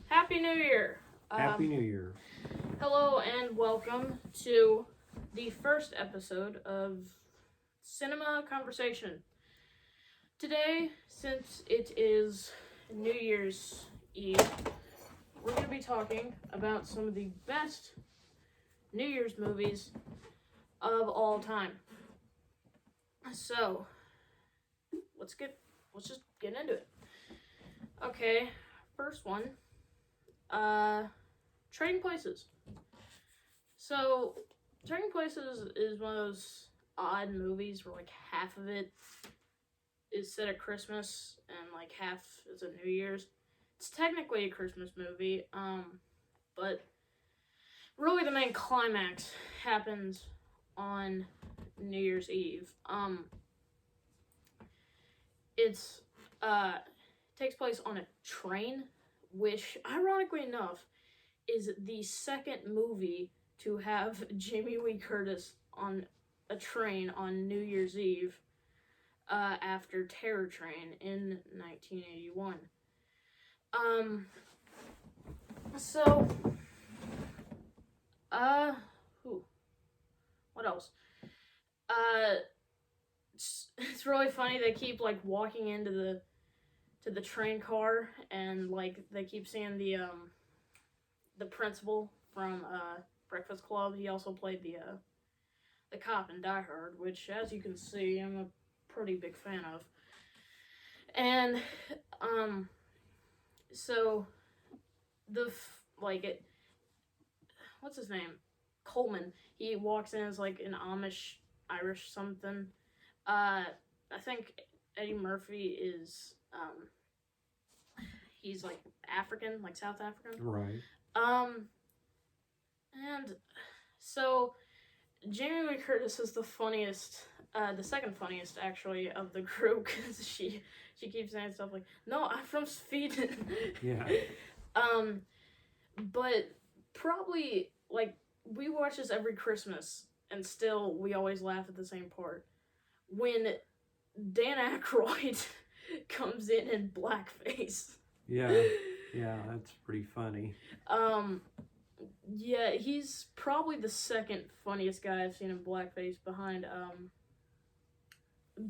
Happy New Year! Happy New Year. Hello and welcome to the first episode of Cinema Conversation. Today, since it is New Year's Eve, we're going to be talking about some of the best New Year's movies of all time. So, let's just get into it. Okay, first one. Trading Places. So, Trading Places is one of those odd movies where like half of it is set at Christmas and like half is at New Year's. It's technically a Christmas movie, but really the main climax happens on New Year's Eve. It's takes place on a train, which ironically enough is the second movie to have Jamie Lee Curtis on a train on New Year's Eve after Terror Train in 1981. So, what else? It's really funny. They keep like walking into the train car, and like they keep seeing the principal from Breakfast Club. He also played the cop in Die Hard, which, as you can see, I'm a pretty big fan of. And so what's his name? Coleman. He walks in as like an Amish Irish something. I think Eddie Murphy is he's like African, like South African. Right. And so Jamie Lee Curtis is the funniest, the second funniest actually of the group, because she keeps saying stuff like, "No, I'm from Sweden." Yeah. But probably like we watch this every Christmas, and still we always laugh at the same part when Dan Aykroyd comes in blackface. Yeah. Yeah, that's pretty funny. Yeah, he's probably the second funniest guy I've seen in blackface behind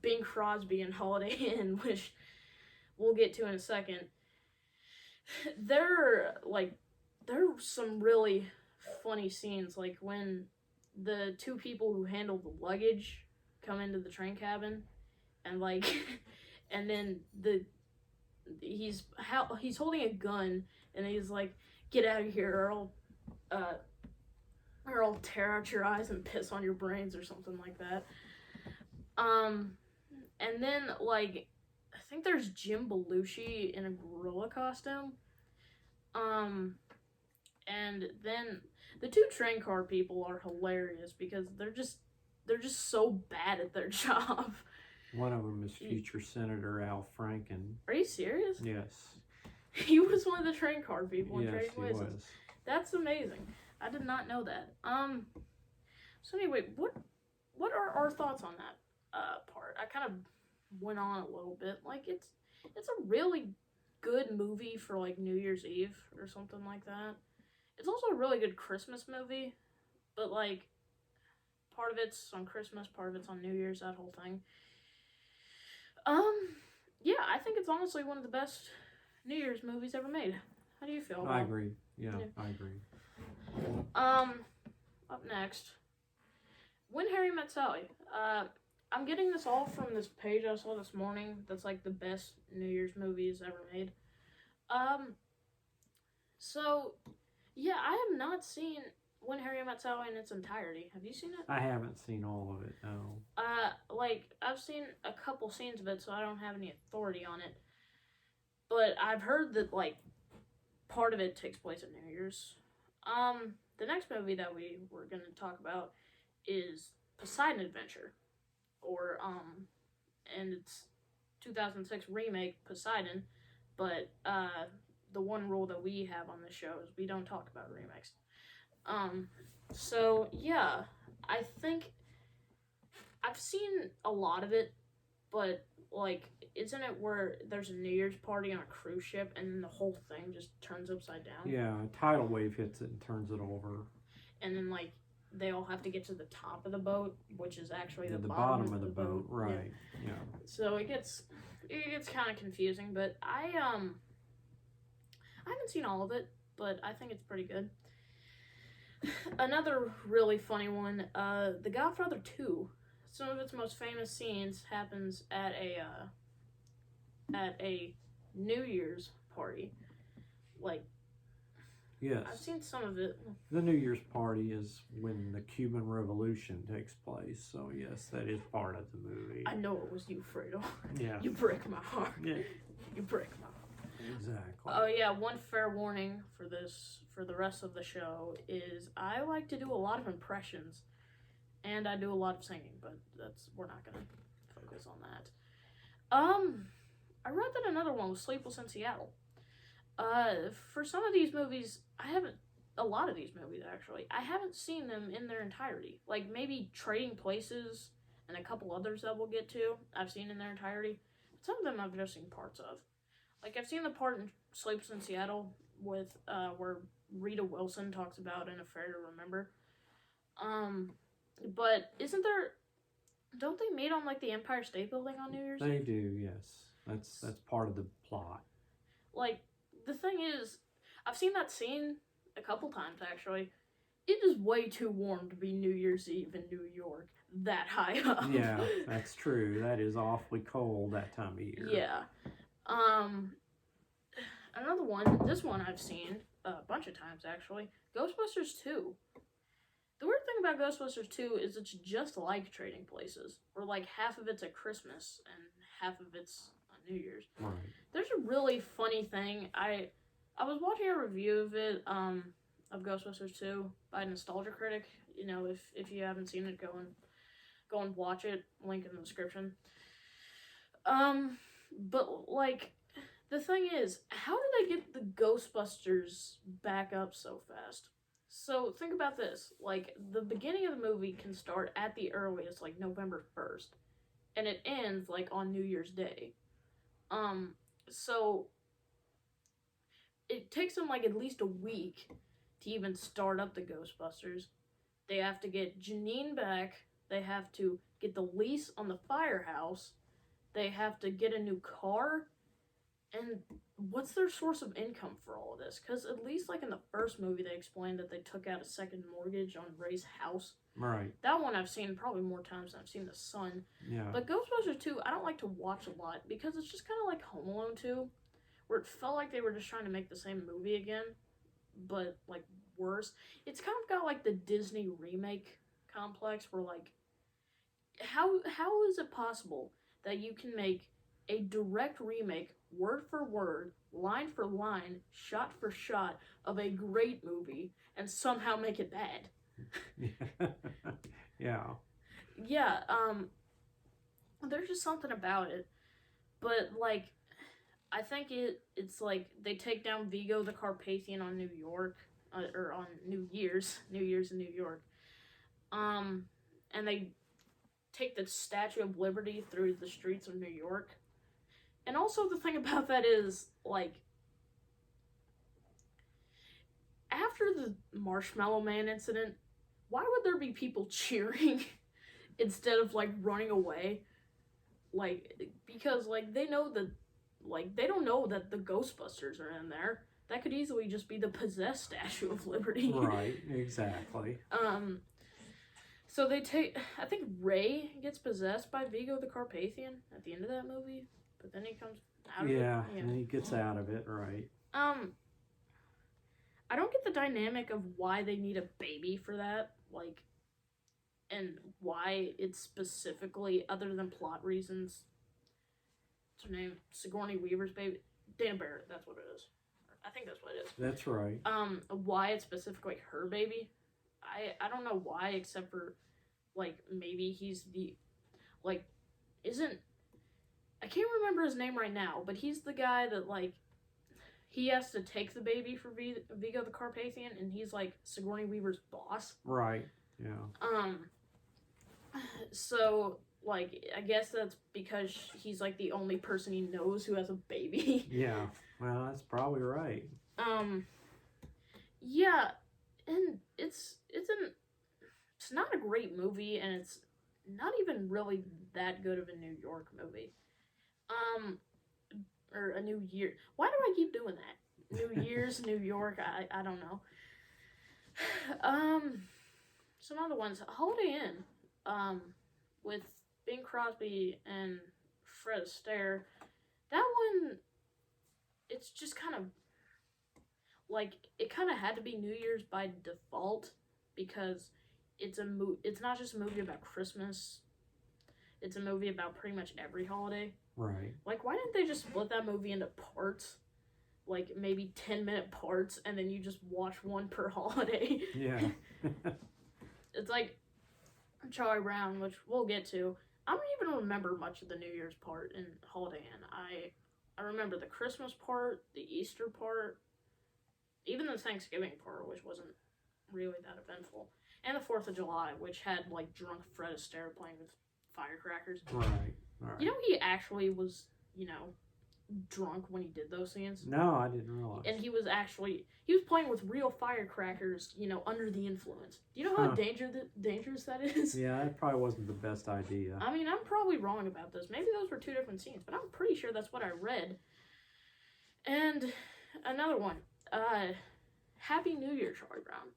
Bing Crosby and Holiday Inn, which we'll get to in a second. There are some really funny scenes, like when the two people who handle the luggage come into the train cabin, and like, and then he's holding a gun, and he's like, "Get out of here, or I'll tear out your eyes and piss on your brains," or something like that. And then like, I think there's Jim Belushi in a gorilla costume. And then the two train car people are hilarious because they're just so bad at their job. One of them is future Senator Al Franken. Are you serious? Yes. He was one of the train car people in Yes, Trading Places. he was. That's amazing. I did not know that. So anyway, what are our thoughts on that part? I kind of went on a little bit. Like it's a really good movie for like New Year's Eve or something like that. It's also a really good Christmas movie, but like part of it's on Christmas, part of it's on New Year's, that whole thing. Yeah, I think it's honestly one of the best New Year's movies ever made. How do you feel? I agree. Yeah, I agree. Up next, When Harry Met Sally. I'm getting this all from this page I saw this morning that's like the best New Year's movies ever made. So, yeah, I have not seen When Harry Met Sally in its entirety. Have you seen it? I haven't seen all of it, no. Like, I've seen a couple scenes of it, so I don't have any authority on it. But I've heard that, like, part of it takes place at New Year's. The next movie that we were going to talk about is Poseidon Adventure. And it's 2006 remake Poseidon, but, the one rule that we have on this show is we don't talk about remakes. So, yeah, I think I've seen a lot of it, but like, isn't it where there's a New Year's party on a cruise ship and then the whole thing just turns upside down? Yeah, a tidal wave hits it and turns it over. And then, like, they all have to get to the top of the boat, which is actually Yeah, the bottom of the boat. right? Yeah. So it gets kind of confusing, but I haven't seen all of it, but I think it's pretty good. Another really funny one, The Godfather 2. Some of its most famous scenes happens at a New Year's party. Like, Yes. I've seen some of it. The New Year's party is when the Cuban Revolution takes place. So yes, that is part of the movie. I know it was you, Fredo. Yeah. You break my heart. Yeah. You break my heart. Exactly. Oh yeah, one fair warning for the rest of the show is I like to do a lot of impressions, and I do a lot of singing, but we're not gonna focus on that. I read that another one was Sleepless in Seattle. For some of these movies, a lot of these movies actually, I haven't seen them in their entirety. Like maybe Trading Places and a couple others that we'll get to, I've seen in their entirety. Some of them I've just seen parts of. Like I've seen the part in Sleepless in Seattle with where Rita Wilson talks about An Affair to Remember. But don't they meet on like the Empire State Building on New Year's Eve? They do, yes. That's part of the plot. Like, the thing is, I've seen that scene a couple times, actually. It is way too warm to be New Year's Eve in New York, that high up. Yeah, that's true. That is awfully cold that time of year. Yeah. Another one, this one I've seen a bunch of times, actually. Ghostbusters 2. The weird thing about Ghostbusters 2 is it's just like Trading Places, where like half of it's at Christmas and half of it's on New Year's. Right. There's a really funny thing. I was watching a review of it, of Ghostbusters 2 by Nostalgia Critic. You know, if you haven't seen it, go and watch it. Link in the description. But like, the thing is, how did they get the Ghostbusters back up so fast? So think about this. Like, the beginning of the movie can start at the earliest, like November 1st, and it ends like on New Year's Day. So it takes them like at least a week to even start up the Ghostbusters. They have to get Janine back. They have to get the lease on the firehouse. They have to get a new car. And what's their source of income for all of this? Because at least like in the first movie, they explained that they took out a second mortgage on Ray's house. Right. That one I've seen probably more times than I've seen The Son. Yeah. But Ghostbusters 2, I don't like to watch a lot because it's just kind of like Home Alone 2, where it felt like they were just trying to make the same movie again, but like worse. It's kind of got like the Disney remake complex where like, how is it possible that you can make a direct remake, word for word, line for line, shot for shot of a great movie and somehow make it bad? Yeah. Yeah, there's just something about it. But like, I think it's like they take down Vigo the Carpathian on New York, or on New Year's in New York. And they take the Statue of Liberty through the streets of New York. And also the thing about that is, like, after the Marshmallow Man incident, why would there be people cheering instead of, like, running away? Like, because, like, they know that, like, they don't know that the Ghostbusters are in there. That could easily just be the possessed Statue of Liberty. Right, exactly. So they I think Ray gets possessed by Vigo the Carpathian at the end of that movie, but then he comes out of it. Yeah, and he gets out of it, right. I don't get the dynamic of why they need a baby for that, like, and why it's specifically, other than plot reasons, what's her name? Sigourney Weaver's baby? Dana Barrett, that's what it is. I think that's what it is. That's right. Why it's specifically her baby? I don't know why, except for, like, maybe he's the, like, I can't remember his name right now, but he's the guy that, like, he has to take the baby for Vigo the Carpathian, and he's, like, Sigourney Weaver's boss. Right, yeah. So, like, I guess that's because he's like the only person he knows who has a baby. Yeah. Well, that's probably right. Yeah, and it's not a great movie, and it's not even really that good of a New York movie. Um, or a New Year. Why do I keep doing that? New Year's, New York. I don't know. Some other ones. Holiday Inn. With Bing Crosby and Fred Astaire. That one. It's just kind of like it kind of had to be New Year's by default because it's not just a movie about Christmas. It's a movie about pretty much every holiday. Right. Like, why didn't they just split that movie into parts? Like, maybe 10-minute parts, and then you just watch one per holiday. Yeah. It's like Charlie Brown, which we'll get to. I don't even remember much of the New Year's part in Holiday Inn. I remember the Christmas part, the Easter part, even the Thanksgiving part, which wasn't really that eventful, and the 4th of July, which had, like, drunk Fred Astaire playing with firecrackers. Right. You know, he actually was, drunk when he did those scenes. No, I didn't realize. And he was playing with real firecrackers, under the influence. Do you know how dangerous that is? Yeah, that probably wasn't the best idea. I mean, I'm probably wrong about this. Maybe those were 2 different scenes, but I'm pretty sure that's what I read. And another one, Happy New Year, Charlie Brown.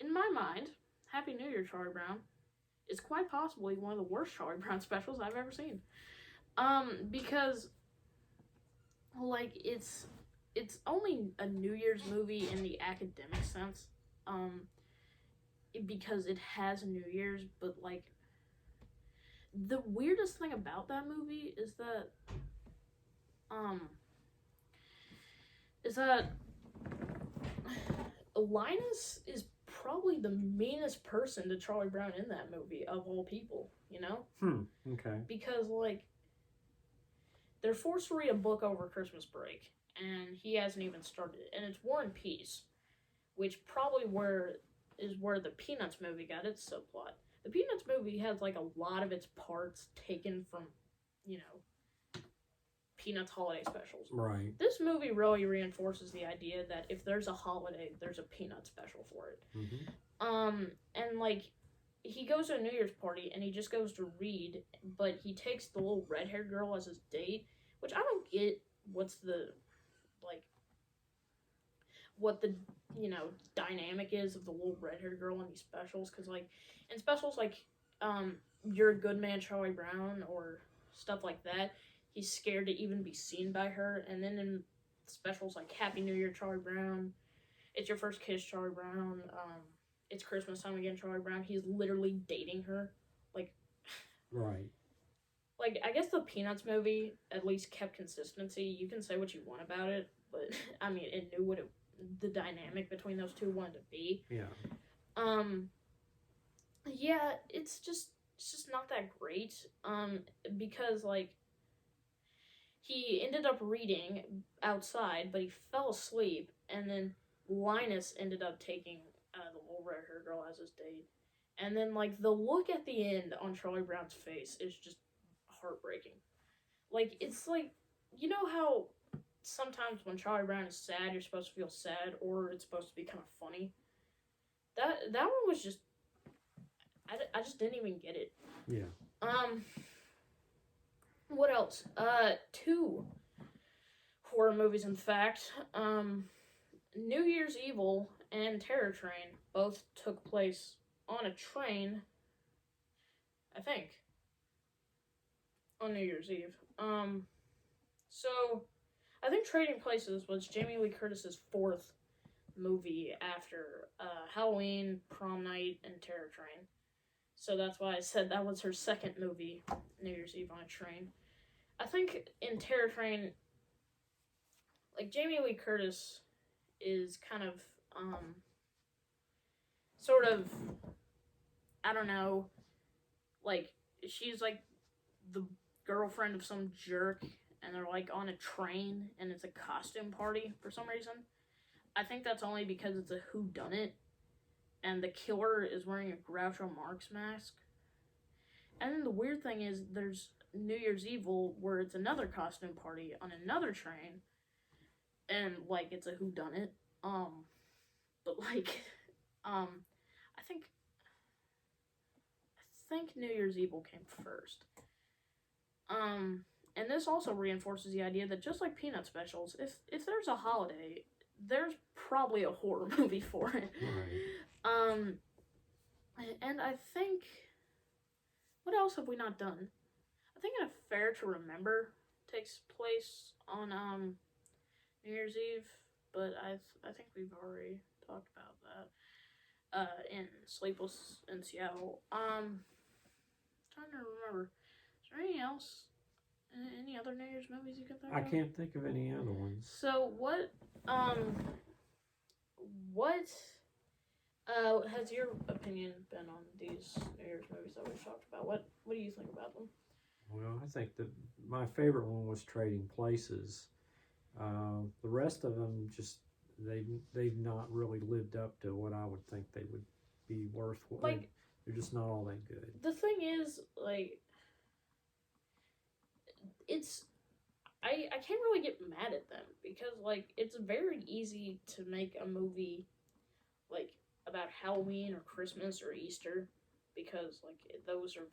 In my mind, Happy New Year, Charlie Brown is quite possibly one of the worst Charlie Brown specials I've ever seen. Because, like, it's only a New Year's movie in the academic sense, because it has New Year's, but, like, the weirdest thing about that movie is that Linus is probably the meanest person to Charlie Brown in that movie of all people, Okay. Because, like, they're forced to read a book over Christmas break, and he hasn't even started it, and it's War and Peace, which probably is where the Peanuts movie got its subplot. The Peanuts movie has, like, a lot of its parts taken from, Peanuts holiday specials. Right. This movie really reinforces the idea that if there's a holiday, there's a Peanut special for it. Mm-hmm. And, like, he goes to a New Year's party, and he just goes to read, but he takes the little red-haired girl as his date, which I don't get what the, dynamic is of the little red-haired girl in these specials, because, like, in specials like, You're a Good Man, Charlie Brown, or stuff like that, he's scared to even be seen by her, and then in specials like Happy New Year, Charlie Brown, It's Your First Kiss, Charlie Brown, It's Christmas Time Again, Charlie Brown, he's literally dating her, like... Right. Like, I guess the Peanuts movie at least kept consistency. You can say what you want about it, but, I mean, it knew the dynamic between those two wanted to be. Yeah. Yeah, it's just not that great, because, like, he ended up reading outside, but he fell asleep, and then Linus ended up taking the little red-haired girl as his date. And then, like, the look at the end on Charlie Brown's face is just heartbreaking. Like, it's like, you know how sometimes when Charlie Brown is sad, you're supposed to feel sad, or it's supposed to be kind of funny? That one was just... I just didn't even get it. Yeah. What else? 2 horror movies, in fact. New Year's Evil and Terror Train both took place on a train, I think, on New Year's Eve. So, I think Trading Places was Jamie Lee Curtis's 4th movie after Halloween, Prom Night, and Terror Train. So that's why I said that was her 2nd movie, New Year's Eve on a train. I think in Terror Train, like, Jamie Lee Curtis is kind of, sort of, I don't know, like, she's, like, the girlfriend of some jerk, and they're, like, on a train, and it's a costume party for some reason. I think that's only because it's a whodunit, and the killer is wearing a Groucho Marx mask. And then the weird thing is, there's New Year's Evil where it's another costume party on another train, and like it's a whodunit. But like, I think New Year's Evil came first. And this also reinforces the idea that just like Peanut specials, if there's a holiday, there's probably a horror movie for it. Right. And I think, what else have we not done? I think A Fair to Remember takes place on New Year's Eve, but I think we've already talked about that in Sleepless in Seattle. Trying to remember. Is there anything else? Any other New Year's movies you can think of? I can't think of any other ones. So what has your opinion been on these New Year's movies that we've talked about? What do you think about them? Well, I think that my favorite one was Trading Places. The rest of them just they've not really lived up to what I would think they would be worth. Like, they're just not all that good. The thing is, like, I can't really get mad at them because, like, it's very easy to make a movie, like, about Halloween or Christmas or Easter because, like, those are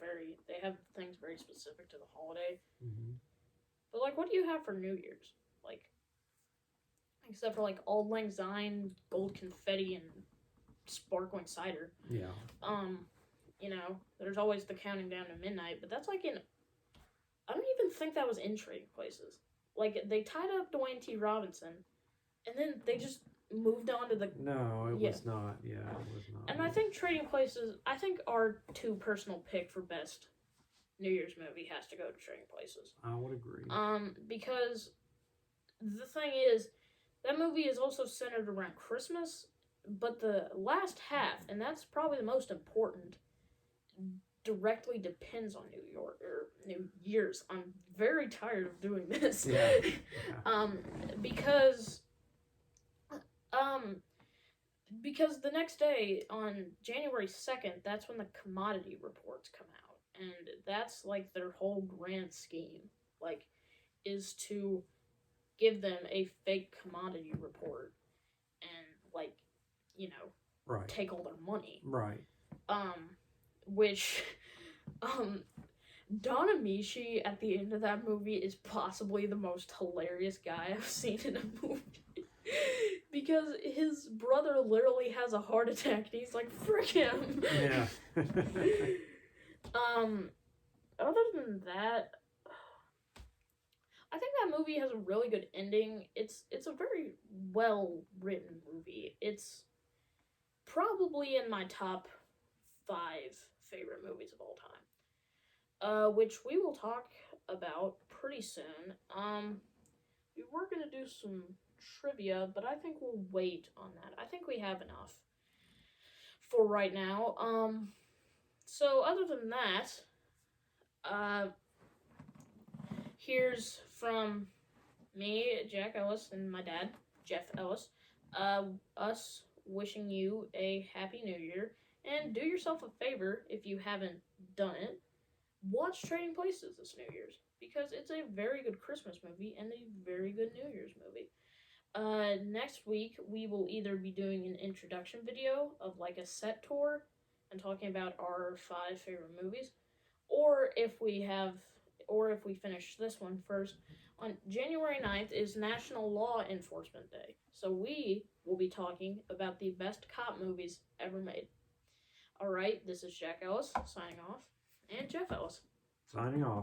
they have things very specific to the holiday. Mm-hmm. But, like, what do you have for New Year's? Like, except for, like, Auld Lang Syne, gold confetti, and sparkling cider. Yeah. You know, there's always the counting down to midnight, but that's, like, I don't even think that was in Trading Places. Like, they tied up Dwayne T. Robinson, and then they just moved on to the... No, it was not. Yeah, it was not. And I think Trading Places, I think our two personal pick for best New Year's movie has to go to Trading Places. I would agree. Because the thing is, that movie is also centered around Christmas, but the last half, and that's probably the most important, directly depends on New Year's. I'm very tired of doing this. Yeah. Because the next day on January 2nd, that's when the commodity reports come out, and that's like their whole grand scheme, like, is to give them a fake commodity report and, like, you know, right, take all their money. Right. Which, Don Amici at the end of that movie is possibly the most hilarious guy I've seen in a movie. Because his brother literally has a heart attack and he's like, frick him. Yeah. Other than that, I think that movie has a really good ending. It's a very well written movie. It's probably in my top 5 favorite movies of all time, which we will talk about pretty soon. We were gonna do some trivia, but I think we'll wait on that. I think we have enough for right now. So other than that, here's from me, Jack Ellis, and my dad, Jeff Ellis, us wishing you a Happy New Year. And do yourself a favor, if you haven't done it, watch Trading Places this New Year's, because it's a very good Christmas movie and a very good New Year's movie. Next week, we will either be doing an introduction video of, like, a set tour and talking about our 5 favorite movies, or if we finish this one first, on January 9th is National Law Enforcement Day, so we will be talking about the best cop movies ever made. Alright, this is Jack Ellis, signing off, and Jeff Ellis. Signing off.